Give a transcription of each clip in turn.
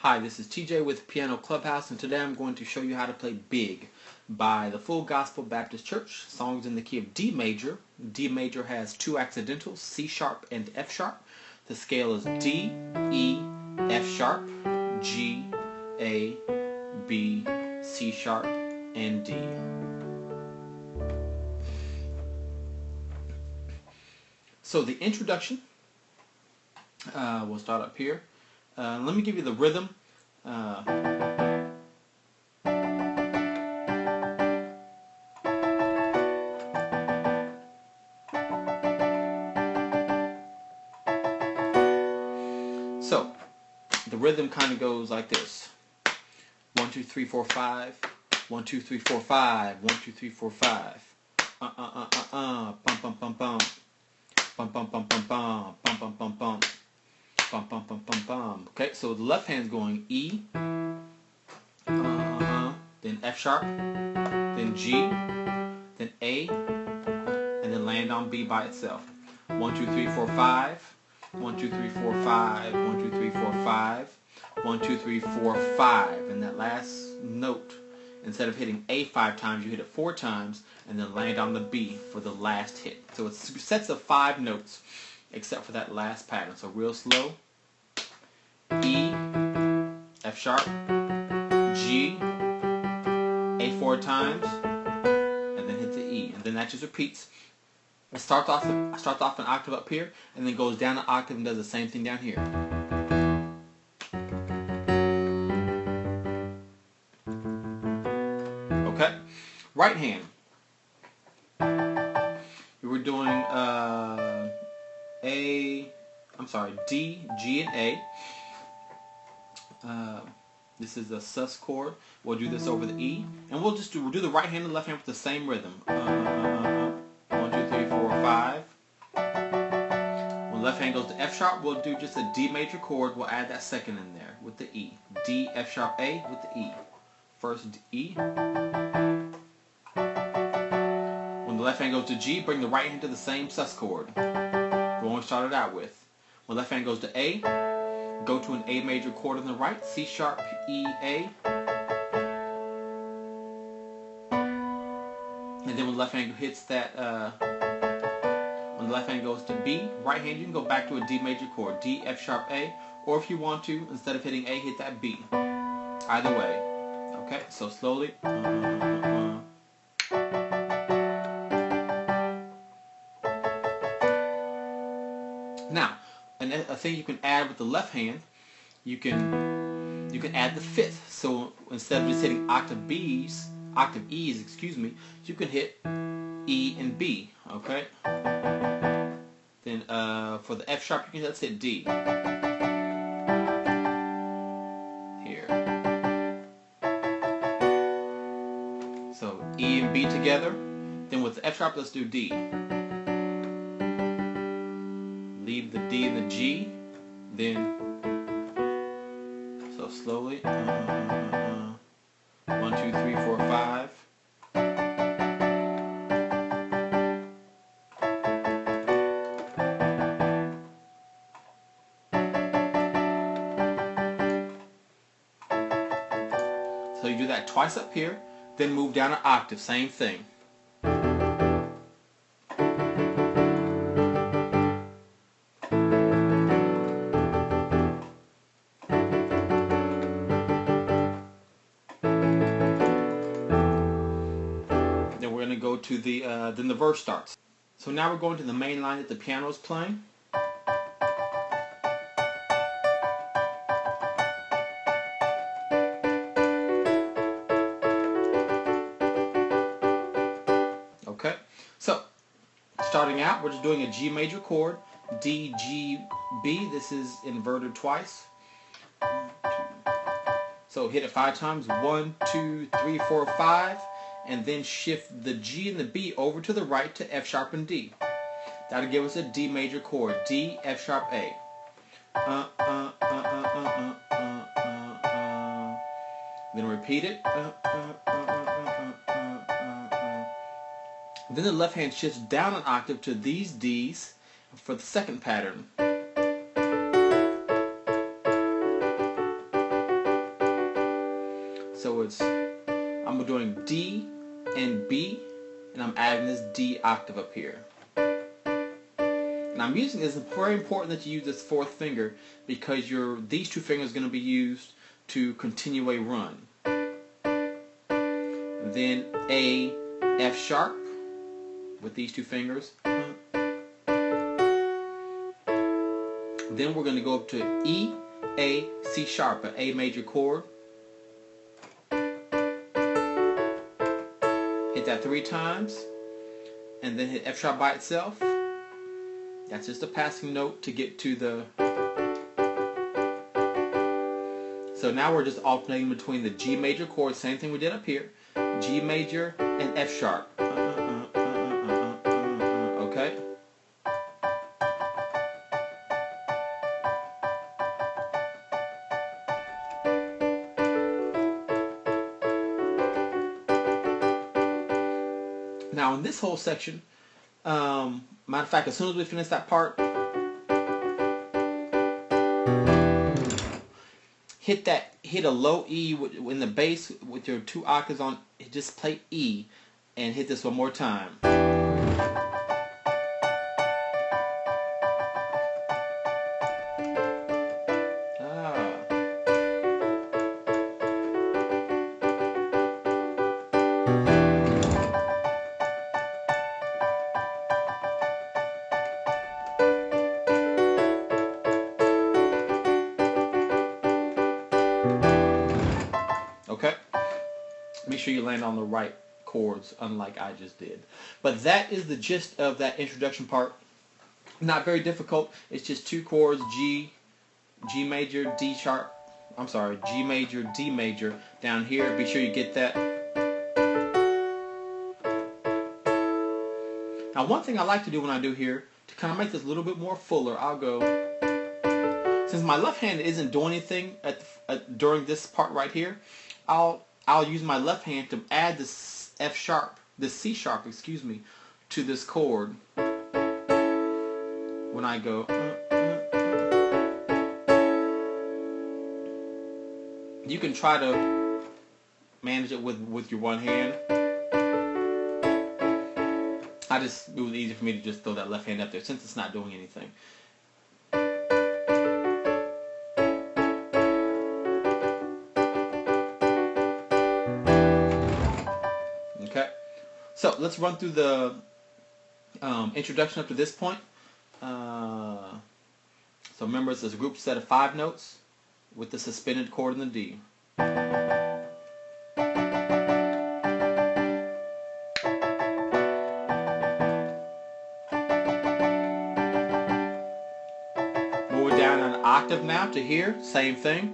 Hi, this is TJ with Piano Clubhouse, and today I'm going to show you how to play Big by the Full Gospel Baptist Church. Songs in the key of D major. D major has two accidentals, C sharp and F sharp. The scale is D, E, F sharp, G, A, B, C sharp, and D. So the introduction, we'll start up here. Let me give you the rhythm. So the rhythm kind of goes like this: 1, 2, 3, 4, 5. 1, 2, 3, 4, 5. 1, 2, 3, 4, 5. Bum bum bum bum. Bum bum bum bum bum. Bum bum bum bum. Bum bum bum bum bum. Okay, so the left hand's going E, then F sharp, then G, then A, and then land on B by itself. 1, 2, 3, 4, 5. 1, 2, 3, 4, 5. 1, 2, 3, 4, 5. 1, 2, 3, 4, 5. And that last note, instead of hitting A 5 times, you hit it 4 times, and then land on the B for the last hit. So it's sets of 5 notes, except for that last pattern. So real slow: E, F sharp, G, A 4 times, and then hit the E. And then that just repeats. It starts off an octave up here, and then goes down an octave and does the same thing down here. Okay, right hand. We were doing D, G, and A. This is a sus chord. We'll do this over the E, and we'll do the right hand and left hand with the same rhythm. 1, 2, 3, 4, 5. When left hand goes to F sharp, we'll do just a D major chord. We'll add that second in there with the E. D, F sharp, A with the E. First E. When the left hand goes to G, bring the right hand to the same sus chord, the one we started out with. When left hand goes to A, go to an A major chord on the right, C sharp, E, A. And then when the left hand hits that, when the left hand goes to B, right hand, you can go back to a D major chord, D, F sharp, A. Or if you want to, instead of hitting A, hit that B. Either way. Okay, so slowly. Now, a thing you can add with the left hand, you can add the fifth. So instead of just hitting octave E's, you can hit E and B. Okay. Then for the F sharp, you can just hit D. Here. So E and B together. Then with the F sharp, let's do D. Leave the D and the G, then so slowly 1, 2, 3, 4, 5. So you do that twice up here, then move down an octave, same thing. Go to the then the verse starts. So now we're going to the main line that the piano is playing. Okay, so starting out, we're just doing a G major chord, D, G, B. This is inverted twice. So hit it 5 times. 1, 2, 3, 4, 5. And then shift the G and the B over to the right to F sharp and D. That'll give us a D major chord, D, F sharp, A. Then repeat it. Then the left hand shifts down an octave to these Ds for the second pattern. So I'm doing D and B, and I'm adding this D octave up here. And it's very important that you use this fourth finger, because these two fingers are going to be used to continue a run. Then A, F sharp with these two fingers. Then we're going to go up to E, A, C sharp, an A major chord. Hit that 3 times, and then hit F sharp by itself. That's just a passing note to get to the... So now we're just alternating between the G major chord, same thing we did up here, G major and F sharp. Okay? Now in this whole section, matter of fact, as soon as we finish that part, hit a low E in the bass with your 2 octaves on. Just play E and hit this one more time. Okay? Make sure you land on the right chords, unlike I just did. But that is the gist of that introduction part. Not very difficult. It's just 2 chords, G major, D sharp. I'm sorry, G major, D major down here. Be sure you get that. Now one thing I like to do when I do here, to kind of make this a little bit more fuller, I'll go, since my left hand isn't doing anything during this part right here, I'll use my left hand to add this F sharp, this C sharp, excuse me, to this chord. When I go, you can try to manage it with your one hand. It was easy for me to just throw that left hand up there since it's not doing anything. Okay, so let's run through the introduction up to this point. So remember, it's a group set of 5 notes with the suspended chord in the D. We're down an octave now to here, same thing.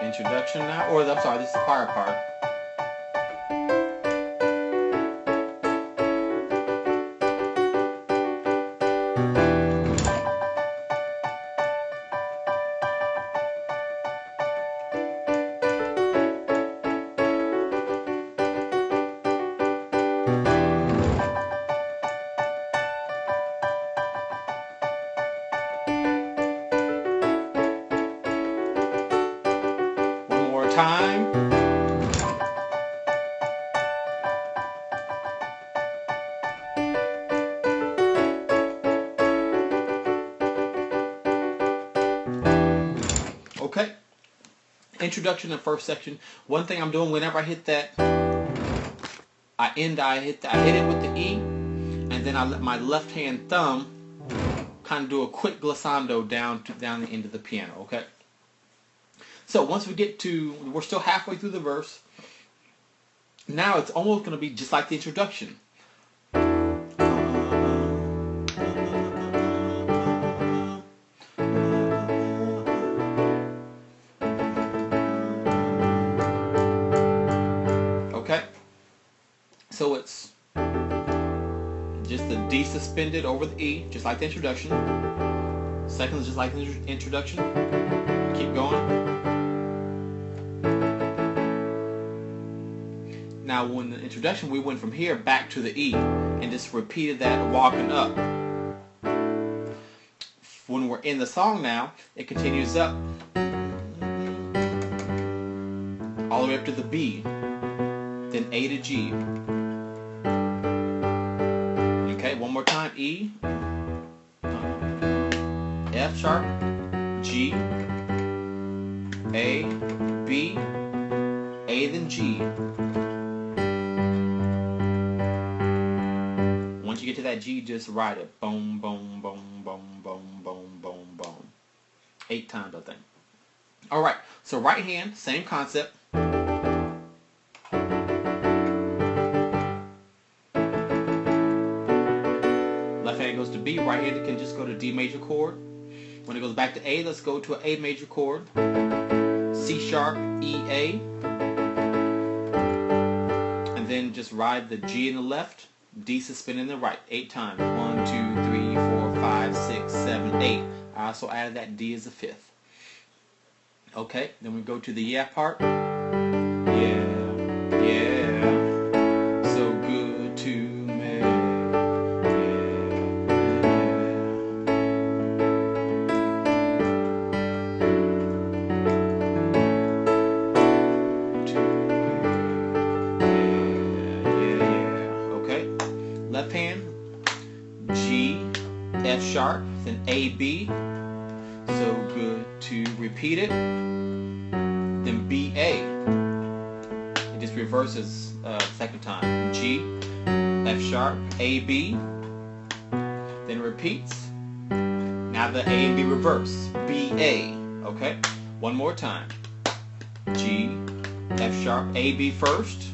Introduction now, or I'm sorry, this is the choir part. Time. Okay. Introduction and first section. One thing I'm doing whenever I hit that, I hit it with the E, and then I let my left hand thumb kind of do a quick glissando down the end of the piano. Okay. So once we get to, we're still halfway through the verse. Now it's almost going to be just like the introduction. Okay? So it's just the D suspended over the E, just like the introduction. Second is just like the introduction. Keep going. Now, when the introduction, we went from here back to the E and just repeated that walking up. When we're in the song now, it continues up all the way up to the B, then A to G. Okay, one more time. E, F sharp, G, A, B, A then G. Once you get to that G, just ride it. Boom, boom, boom, boom, boom, boom, boom, boom. 8 times, I think. All right, so right hand, same concept. Left hand goes to B, right hand can just go to D major chord. When it goes back to A, let's go to an A major chord. C sharp, E, A. And then just ride the G in the left, D suspended in the right. 8 times. 1, 2, 3, 4, 5, 6, 7, 8. I also added that D as a 5th. Okay, then we go to the yeah part. Yeah, yeah, so good to me. Yeah. Okay, left hand, G, F sharp, then A, B. So good to repeat it. Then B, A. It just reverses second time. G, F sharp, A, B. Then repeats. Now the A and B reverse. B, A. Okay? One more time. G, F sharp, A, B first.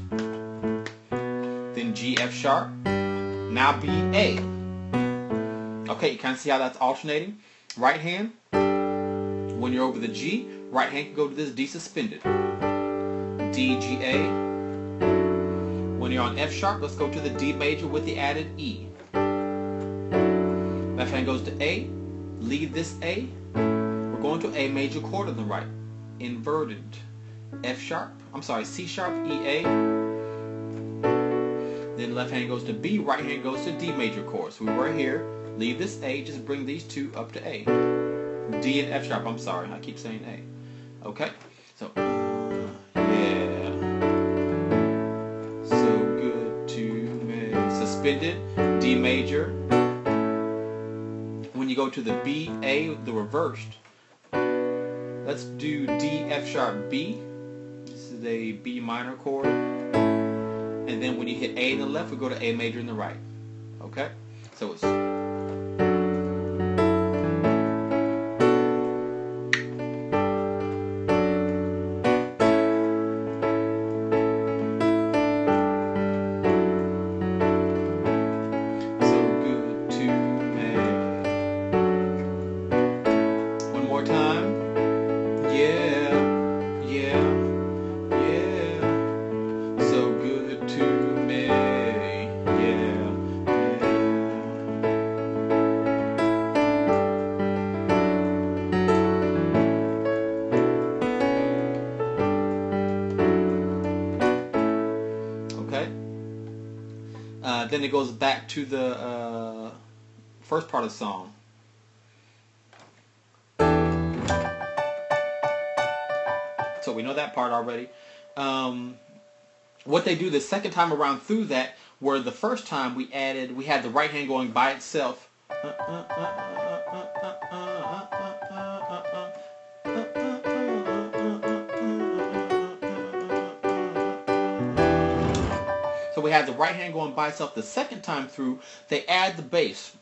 Then G, F sharp. Now B, A. Okay, you kind of see how that's alternating? Right hand. When you're over the G, right hand can go to this D suspended. D, G, A. When you're on F sharp, let's go to the D major with the added E. Left hand goes to A. Leave this A. We're going to A major chord on the right. Inverted. F sharp. I'm sorry, C sharp, E, A. Then left hand goes to B. Right hand goes to D major chord. So we were here. Leave this A. Just bring these two up to A. D and F sharp, I'm sorry, I keep saying A. Okay, so, yeah, so good to me. Suspended, D major. When you go to the B, A, the reversed, let's do D, F sharp, B. This is a B minor chord. And then when you hit A in the left, we go to A major in the right. Okay, so it's... Then it goes back to the first part of the song. So we know that part already. What they do the second time around through that, where the first time we had the right hand going by itself. So we had the right hand going by itself. The second time through, they add the bass.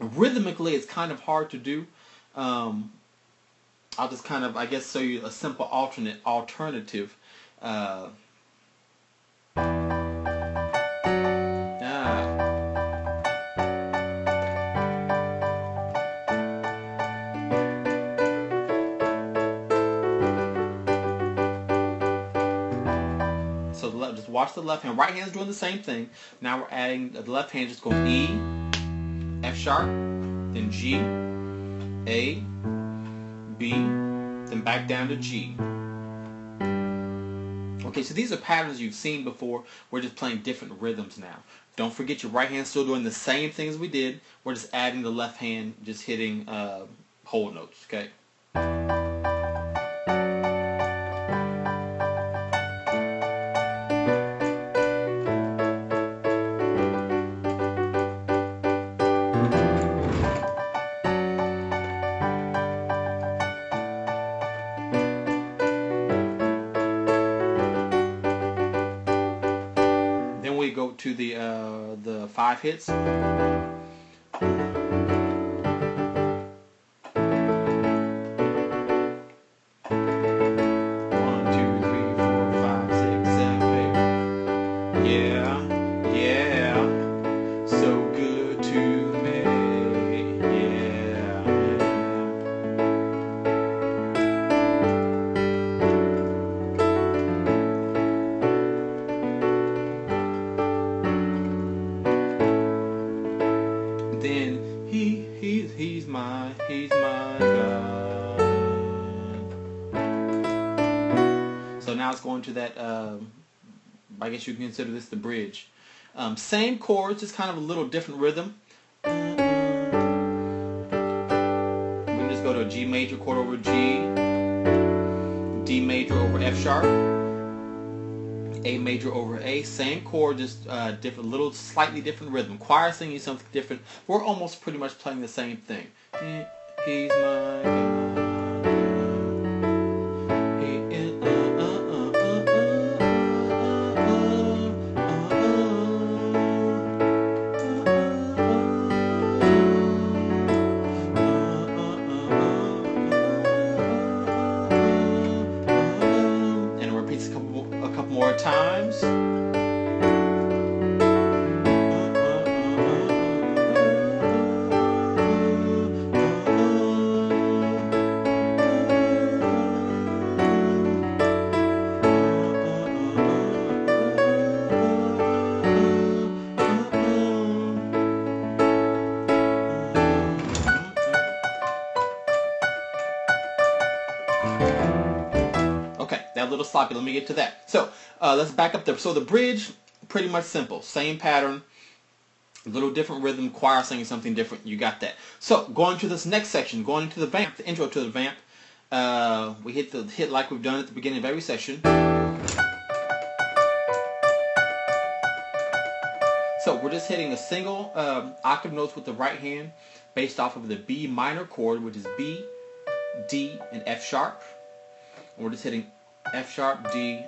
Rhythmically, it's kind of hard to do. I'll just kind of, I guess, show you a simple alternative. So just watch the left hand. Right hand's doing the same thing. Now we're adding the left hand, just going E, F sharp, then G, A, B, then back down to G. Okay, so these are patterns you've seen before. We're just playing different rhythms now. Don't forget your right hand's still doing the same thing as we did. We're just adding the left hand, just hitting whole notes, okay? Then we go to the 5 hits. 'He's my God. So now it's going to that, I guess you can consider this the bridge. Same chords, just kind of a little different rhythm. We can just go to a G major chord over G, D major over F sharp, A major over A, same chord, just different, little slightly different rhythm. Choir singing something different. We're almost pretty much playing the same thing. He's my God. And it repeats a couple more times. Okay, that little sloppy, let me get to that. So, let's back up there. So the bridge, pretty much simple. Same pattern, a little different rhythm, choir singing something different. You got that. So, going to this next section, going into the vamp, the intro to the vamp. We hit the hit like we've done at the beginning of every session. So, we're just hitting a single octave notes with the right hand based off of the B minor chord, which is B, D, and F sharp. And we're just hitting F sharp, D,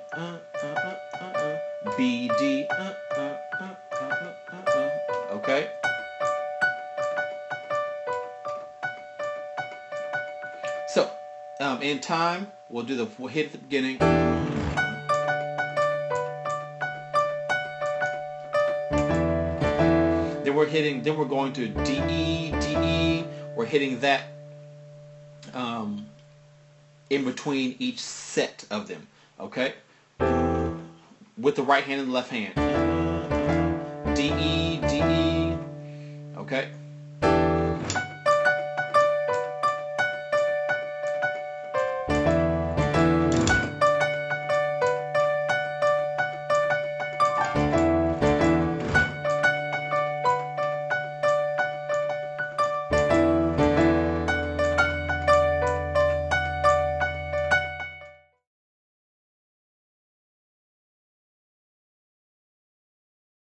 B, D, okay? So, in time, we'll hit at the beginning. Then we're going to D, E, we're hitting that in between each set of them, okay? With the right hand and the left hand. D, E, okay?